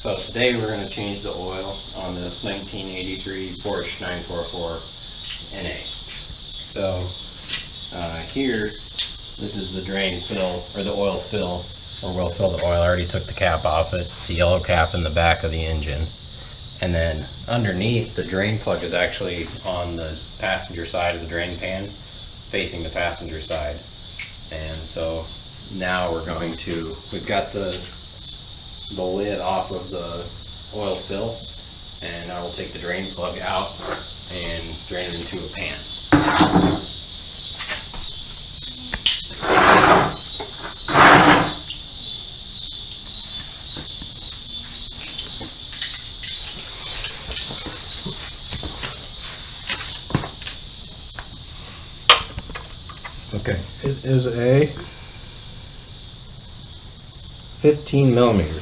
So today we're going to change the oil on this 1983 Porsche 944 NA. So here, this is the drain fill, or the oil fill, or we'll fill the oil. I already took the cap off it. It's a yellow cap in the back of the engine. And then underneath, the drain plug is actually on the passenger side of the drain pan, facing the passenger side. And so now we're going to, we've got the lid off of the oil fill, and I will take the drain plug out and drain it into a pan. Okay, it is a 15 millimeter.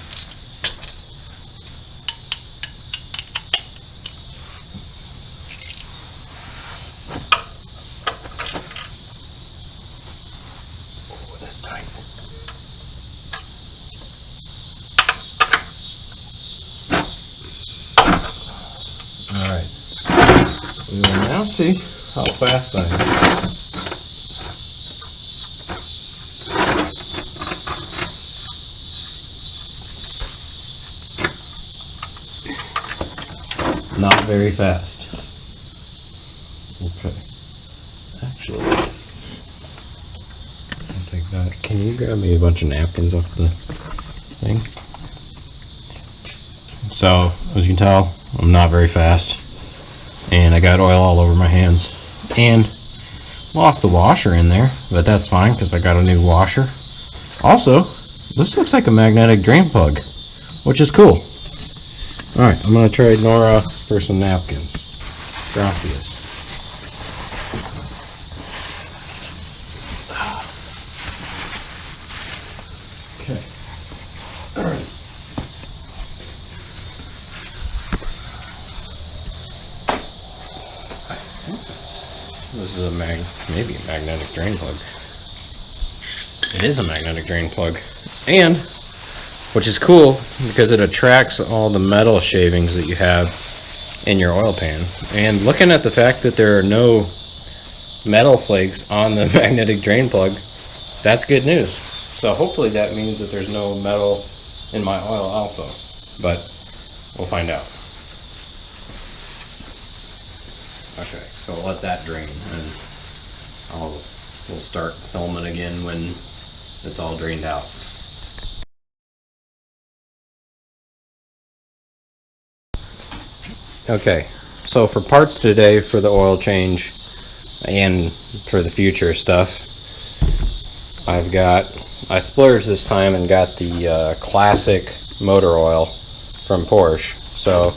That's tight. All right. We will now see how fast I am. Not very fast. Okay. Actually, I'll take that. Can you grab me a bunch of napkins off the thing? So, as you can tell, I'm not very fast. And I got oil all over my hands. And lost the washer in there, but that's fine because I got a new washer. Also, this looks like a magnetic drain plug, which is cool. Alright, I'm going to trade Nora for some napkins. Gracias. Okay. Alright. This is maybe a magnetic drain plug. It is a magnetic drain plug. And which is cool because it attracts all the metal shavings that you have in your oil pan. And looking at the fact that there are no metal flakes on the magnetic drain plug, that's good news. So hopefully that means that there's no metal in my oil also, but we'll find out. Okay, so I'll let that drain, and we'll start filming again when it's all drained out. Okay, so for parts today for the oil change and for the future stuff, I splurged this time and got the classic motor oil from Porsche. So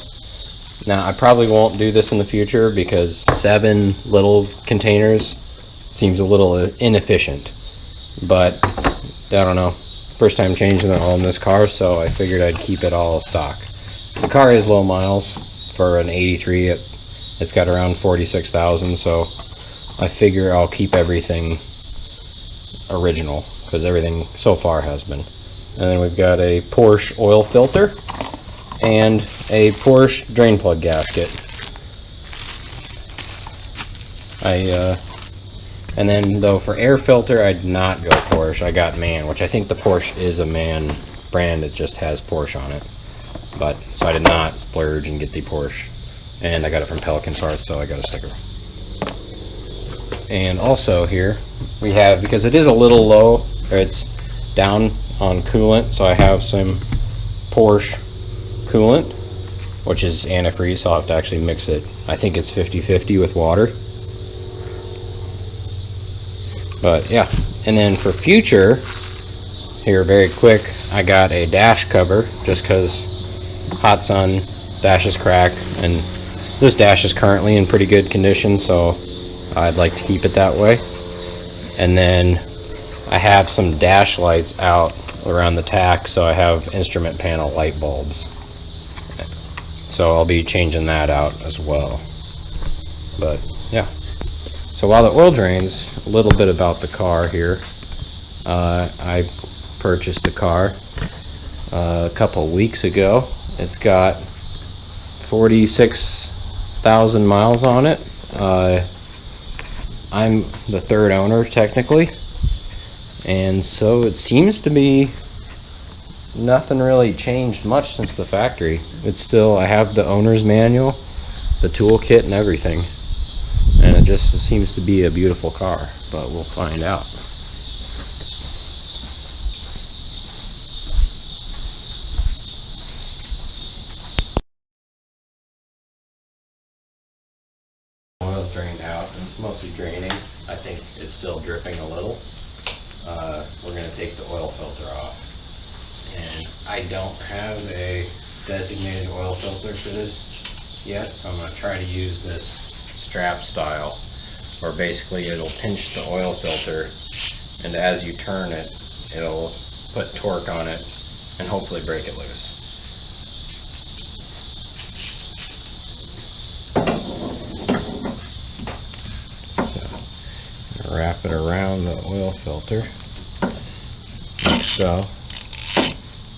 now I probably won't do this in the future because 7 little containers seems a little inefficient. But I don't know, first time changing the oil in this car, so I figured I'd keep it all stock. The car is low miles. For an 83, it's got around 46,000, so I figure I'll keep everything original because everything so far has been. And then we've got a Porsche oil filter and a Porsche drain plug gasket. And then though for air filter, I did not go Porsche. I got MAN, which I think the Porsche is a MAN brand. It just has Porsche on it. But so I did not splurge and get the Porsche, and I got it from Pelican Parts, so I got a sticker. And also here we have, because it is a little low, or it's down on coolant, so I have some Porsche coolant, which is antifreeze, so I'll have to actually mix it. I think it's 50-50 with water. But yeah, and then for future, here very quick, I got a dash cover just because hot sun, dash is cracked, and this dash is currently in pretty good condition, so I'd like to keep it that way. And then I have some dash lights out around the tack, so I have instrument panel light bulbs. So I'll be changing that out as well. But yeah. So while the oil drains, a little bit about the car here. I purchased the car a couple weeks ago, It's got 46,000 miles on it. I'm the third owner technically, and so it seems to be nothing really changed much since the factory. It's still, I have the owner's manual, the toolkit and everything, and it just seems to be a beautiful car, but we'll find out. Oil's drained out, and it's mostly draining. I think it's still dripping a little. We're going to take the oil filter off. And I don't have a designated oil filter for this yet, so I'm going to try to use this strap style, where basically it'll pinch the oil filter, and as you turn it, it'll put torque on it and hopefully break it loose. So, wrap it around the oil filter, like so.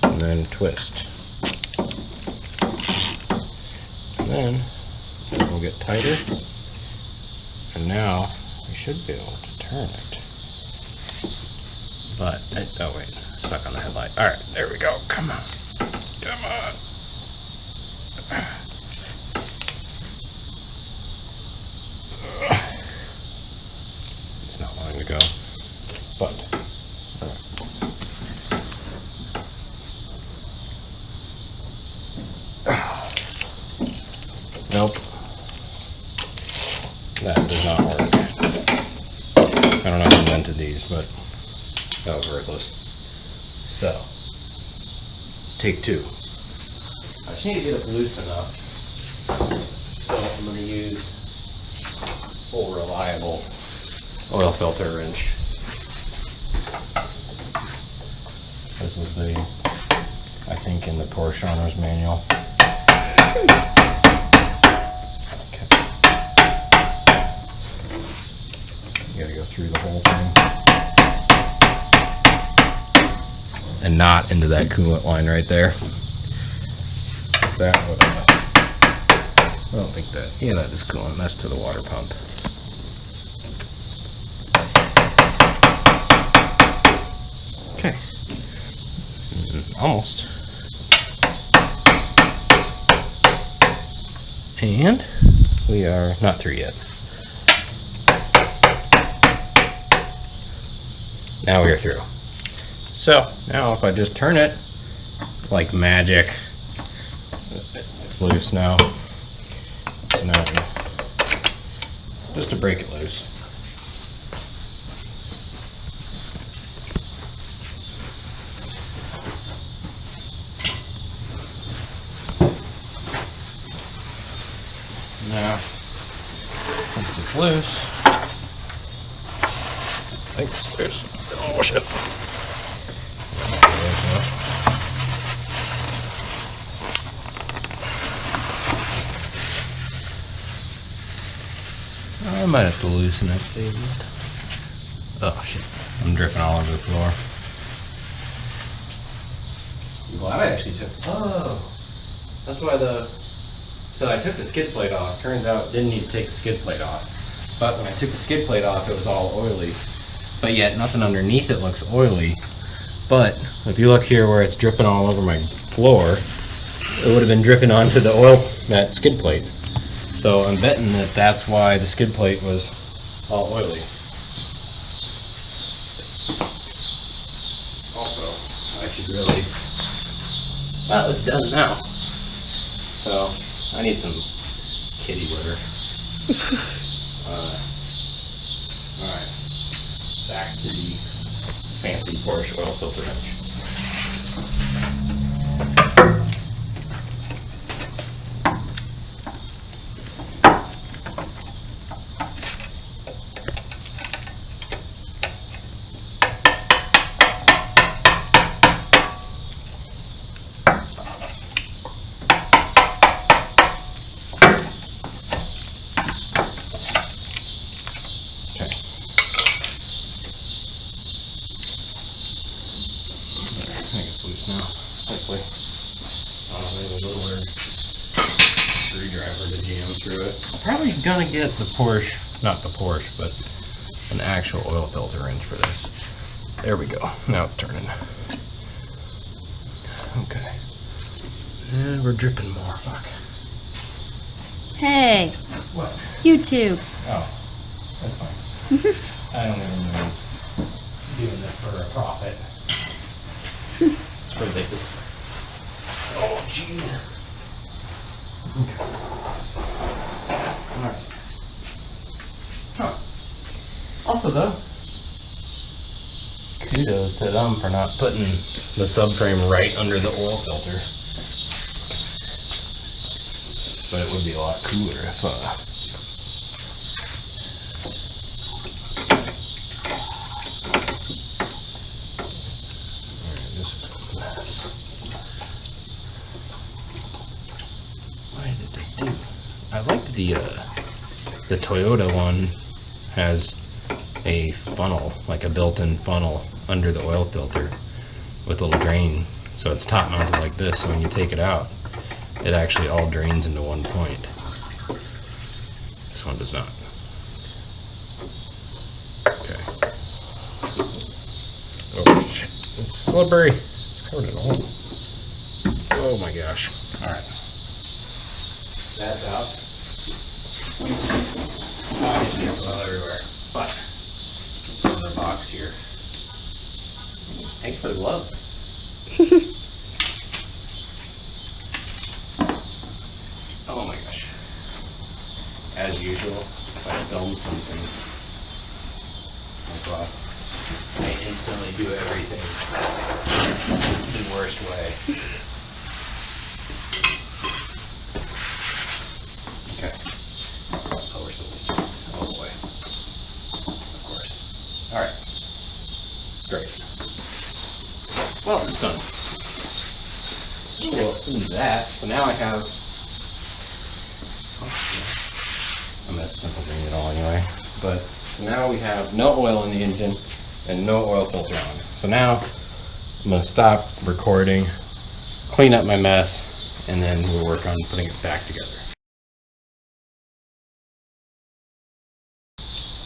And then twist. And then it will get tighter. And now we should be able to turn it. But, oh wait, stuck on the headlight. Alright, there we go. Come on. Come on. It's not wanting to go. But, nope. That does not work. I don't know who invented these, but that was worthless. So, take two. I just need to get it loose enough. So I'm going to use full reliable oil filter wrench. This is the, I think, in the Porsche owner's manual. You gotta go through the whole thing. And not into that coolant line right there. That would, I don't think that, yeah, that is coolant. That's to the water pump. Okay. Almost. And we are not through yet. Now we are through. So now if I just turn it like magic, it's loose now. So now just to break it loose. Now once it's loose, I think it's loose. Oh shit. I might have to loosen it, baby. Oh shit. I'm dripping all over the floor. I'm glad I actually took. Oh! That's why so I took the skid plate off. Turns out didn't need to take the skid plate off. But when I took the skid plate off, it was all oily. But yet nothing underneath it looks oily. But if you look here where it's dripping all over my floor, it would have been dripping onto the oil, that skid plate. So I'm betting that that's why the skid plate was all oily. Also, I should really, well, it's done now. So I need some kitty litter. Alright, back to the fancy Porsche oil filter wrench. Probably gonna get the Porsche, not the Porsche, but an actual oil filter wrench for this. There we go. Now it's turning. Okay. And we're dripping more. Fuck. Hey. What? YouTube. Oh, that's fine. I don't even know doing this for a profit. It's for the. Oh, jeez. Okay. Alright. Huh. Also, though, kudos to them for not putting the subframe right under the oil filter. But it would be a lot cooler if, Alright, this is a mess. Why did they do? I like the Toyota one has a funnel, like a built-in funnel under the oil filter with a little drain. So it's top mounted like this, so when you take it out, it actually all drains into one point. This one does not. Okay. Oh shit, it's slippery. It's covered in oil. Oh my gosh. Alright. That's out. Well, everywhere. But another box here. Thanks for the gloves. Oh my gosh. As usual, if I film something like that, I instantly do everything the worst way. Okay. Oh, we're still. Oh boy. Of course. Alright. Great. Well, it's done. Well, that. So now I have. I'm gonna simple drain it all anyway. But now we have no oil in the engine and no oil filter on. So now I'm gonna stop recording, clean up my mess, and then we'll work on putting it back together.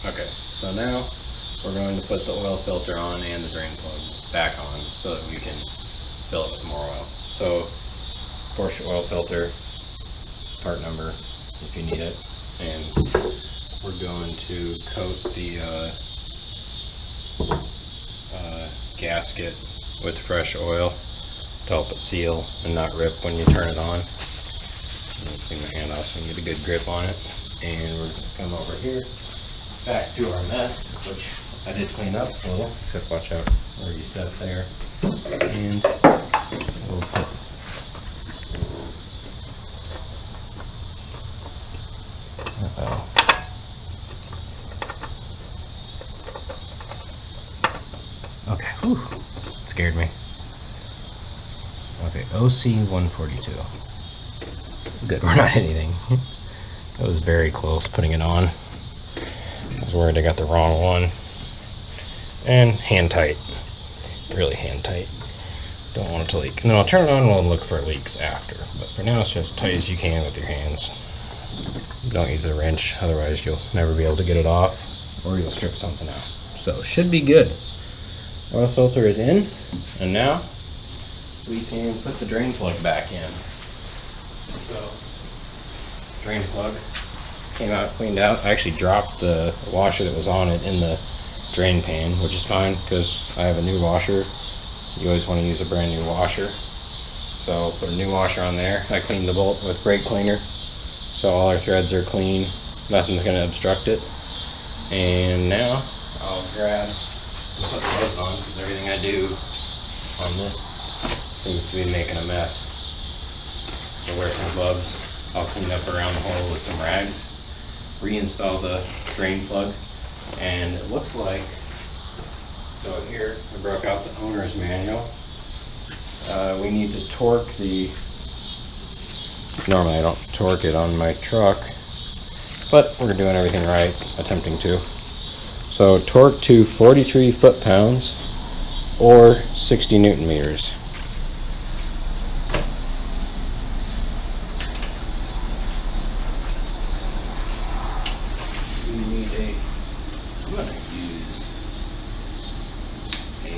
Okay, so now we're going to put the oil filter on and the drain plug back on so that we can fill it with more oil. So Porsche oil filter, part number if you need it, and we're going to coat the gasket with fresh oil to help it seal and not rip when you turn it on. I'm going to clean my hand off so I can get a good grip on it. And we're going to come over here back to our mess, which I did clean up a little, except watch out where you step there. And we'll put okay, whew, scared me. Okay, OC 142. Good, we're not anything. That was very close putting it on. I was worried I got the wrong one. And hand tight. Really hand tight. Don't want it to leak. And then I'll turn it on and we'll look for leaks after. But for now, it's just tight as you can with your hands. Don't use a wrench, otherwise you'll never be able to get it off, or you'll strip something out. So it should be good. Oil filter is in, and now we can put the drain plug back in. So, drain plug came out cleaned out. I actually dropped the washer that was on it in the drain pan, which is fine because I have a new washer. You always want to use a brand new washer. So put a new washer on there. I cleaned the bolt with brake cleaner, so all our threads are clean. Nothing's going to obstruct it. And now I'll grab and put the gloves on because everything I do on this seems to be making a mess. So wear some gloves. I'll clean up around the hole with some rags, reinstall the drain plug, and it looks like, so here I broke out the owner's manual. We need to torque the, normally I don't torque it on my truck, but we're doing everything right, attempting to. So torque to 43 foot-pounds or 60 Newton meters. need I'm going to use a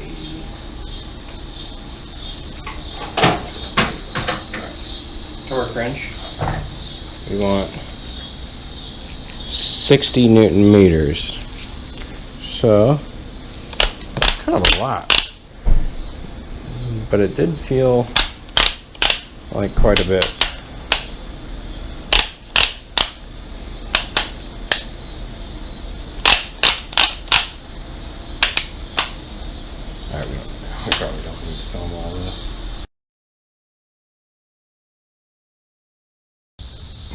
torque wrench. We want 60 Newton meters. So, it's kind of a lot. But it did feel like quite a bit. Alright, we probably don't need to film all this.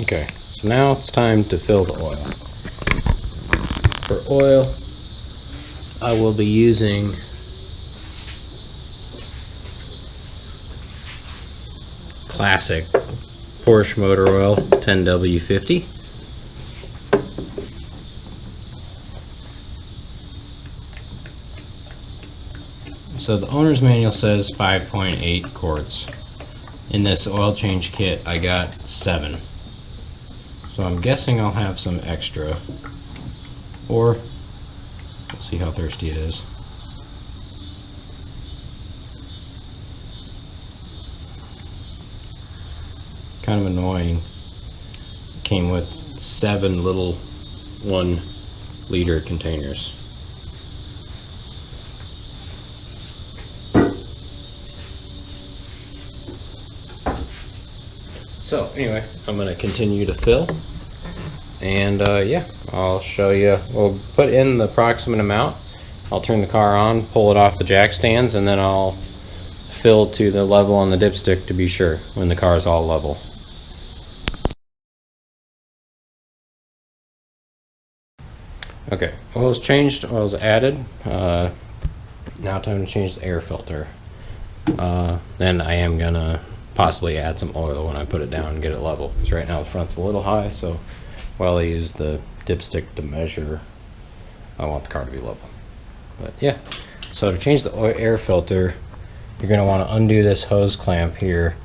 Okay, so now it's time to fill the oil. For oil, I will be using classic Porsche motor oil 10W50. So the owner's manual says 5.8 quarts. In this oil change kit I got 7. So I'm guessing I'll have some extra, or we'll see how thirsty it is. Kind of annoying. It came with 7 little 1 liter containers. So anyway, I'm going to continue to fill, and yeah, I'll show you. We'll put in the approximate amount. I'll turn the car on, pull it off the jack stands, and then I'll fill to the level on the dipstick to be sure when the car is all level. Okay, oil's changed, oil's added. Now time to change the air filter. Then I am gonna possibly add some oil when I put it down and get it level, because right now the front's a little high, so while I use the dipstick to measure, I want the car to be level. But yeah, so to change the air filter, you're going to want to undo this hose clamp here,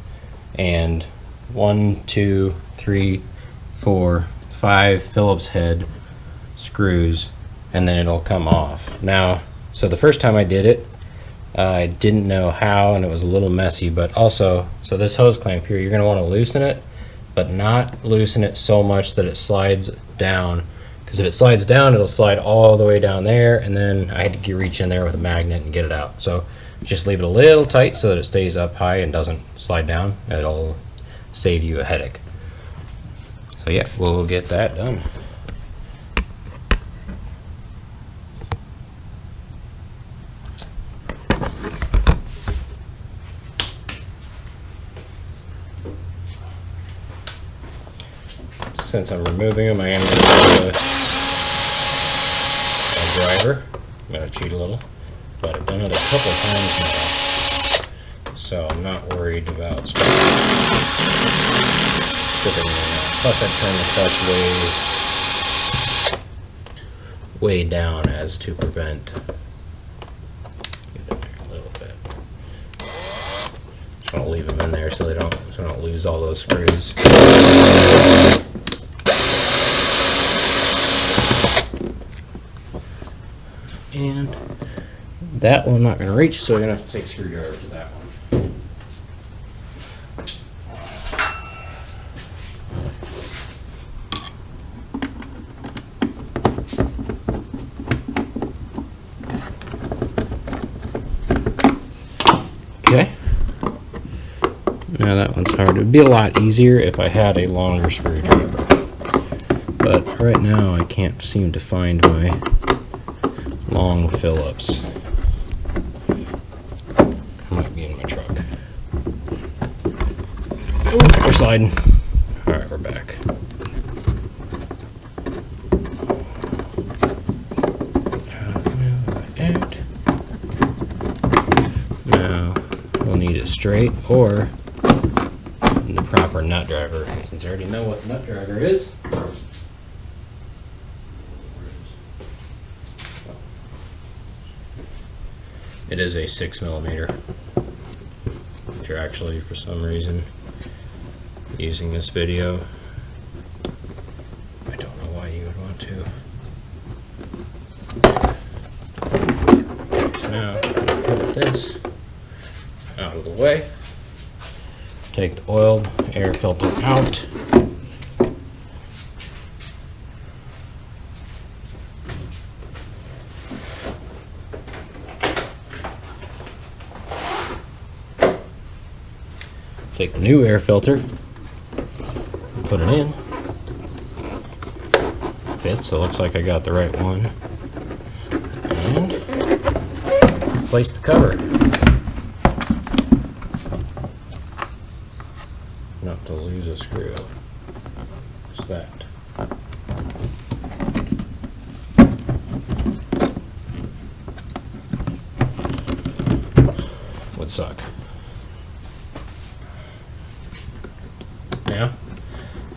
and 1, 2, 3, 4, 5 Phillips head screws, and then it'll come off. Now, so the first time I did it, I didn't know how, and it was a little messy, but also, so this hose clamp here, you're going to want to loosen it, but not loosen it so much that it slides down, because if it slides down, it'll slide all the way down there, and then I had to reach in there with a magnet and get it out. So just leave it a little tight so that it stays up high and doesn't slide down. It'll save you a headache. So yeah, we'll get that done. Since I'm removing them, I am going to do a driver. I'm going to cheat a little, but I've done it a couple times now, so I'm not worried about stripping them out. Plus I turn the clutch way down as to prevent. Get in there a little bit. Just want to leave them in there so I don't lose all those screws. And that one I'm not going to reach, so I'm going to have to take a screwdriver to that one. Okay. Now that one's hard. It would be a lot easier if I had a longer screwdriver. But right now I can't seem to find my long Phillips. Might be in my truck. Ooh, we're sliding. Alright, we're back. Out. Now we'll need it straight or the proper nut driver. And since I already know what the nut driver is, it is a 6mm. If you're actually, for some reason, using this video, I don't know why you would want to. Take the oiled air filter out. Take the new air filter, put it in. Fits, so it looks like I got the right one. And place the cover. Not to lose a screw. Just that. Would suck. Now,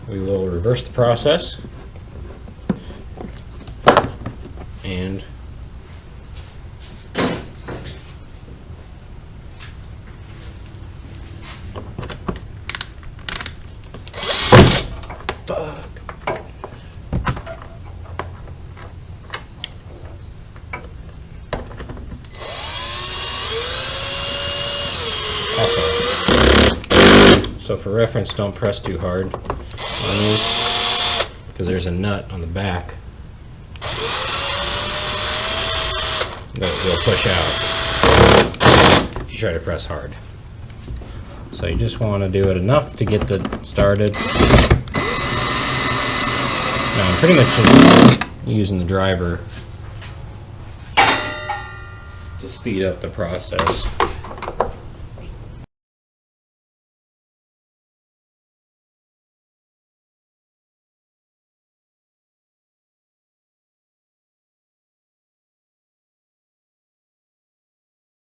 we will reverse the process and fuck. So for reference, don't press too hard on these because there's a nut on the back that will push out if you try to press hard. So you just want to do it enough to get it started. Now I'm pretty much just using the driver to speed up the process.